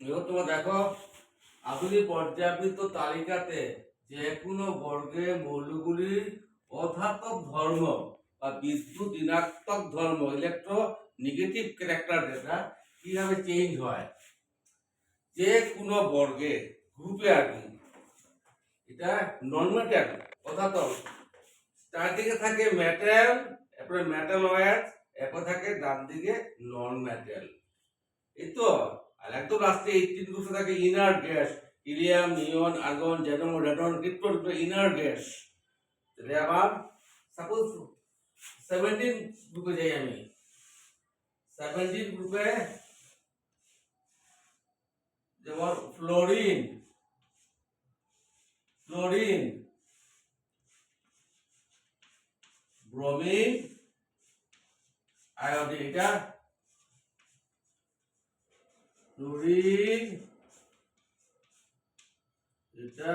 এবার তোমরা দেখো আধুনিক পর্যাবৃত্ত তালিকাতে যে কোনো বর্গের মৌলগুলির অধাতব ধর্ম বা বিদ্যুৎ ঋণাত্মক ধর্ম ইলেকট্রোনেগেটিভ ক্যারেক্টার ডেটা কিভাবে চেঞ্জ হয়। যে কোনো বর্গের গ্রুপে আর কি, এটা নন মেটাল অধাতব, তার দিকে থাকে মেটাল, এরপরে মেটালয়েড, এরপর থাকে ডান দিকে নন মেটাল। এই তো। আর একদম লাস্টে 18 গ্রুপে থাকে inert gas, helium, neon, argon, জ্যাডন, রেডন, ক্রিপ্টন, ইনার গ্যাস। তাহলে আবার সাপোজ 17 গ্রুপে যাই আমি। 17 গ্রুপে যেমন ফ্লোরিন, ব্রোমিন, আয়োডিন। এটা ফ্লোরিন, এটা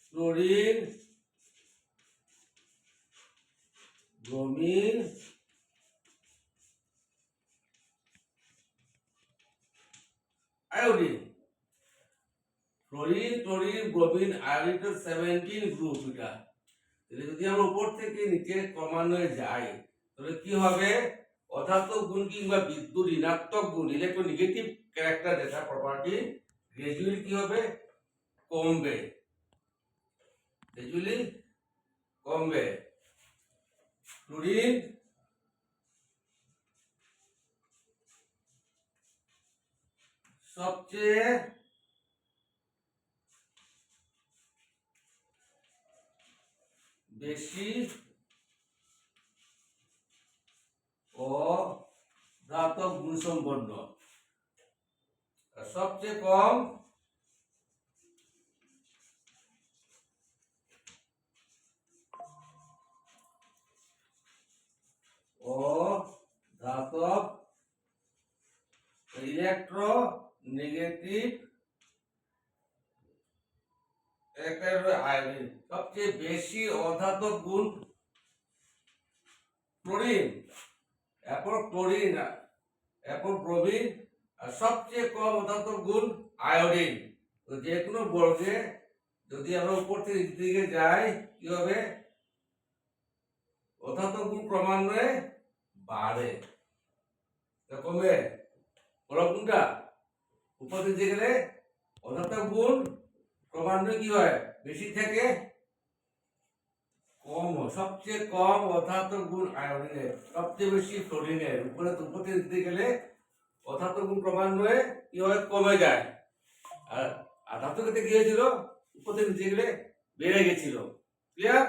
fluorine, bromine, iodine. Fluorine, bromine, iodine 17 group. এটা যদি আমরা উপর থেকে নিচে ক্রমান্বয়ে যাই তাহলে কি হবে, অধাতব গুণ কিংবা বিদ্যুৎ ঋণাত্মক গুণ electronegative character data property gradually কি হবে, কমবে, ফ্লোরিন সবচেয়ে বেশি অধাতব গুণ সম্পন্ন, সবচেয়ে কম অধাতব ইলেকট্রোনেগেটিভ আয়োডিন। সবচেয়ে বেশি অধাতব গুণ ক্লোরিন, এরপর ব্রোমিন, আর সবচেয়ে কম অধাতব গুণ আয়োডিন। তো যে কোনো বর্গে যদি আমরা উপর থেকে দিকে যাই কি হবে, অধাতব গুণ ক্রমান্বয়ে বাড়ে, কমবে। বলো কোনটা? উপর দিকে গেলে অধাতব গুণ ক্রমান্বয়ে কি হয়, বেশি থেকে কম হয়। সবচেয়ে কম অধাতব গুণ আয়োডিনের, সবচেয়ে বেশি ফ্লোরিনের। উপরে দিতে গেলে অধাতব গুণ ক্রমান্বয়ে কি হয়, কমে যায়। আর ধাতু ক্ষেত্রে কি হয়েছিল, উপর থেকে দিতে গেলে বেড়ে গেছিল। ক্লিয়ার?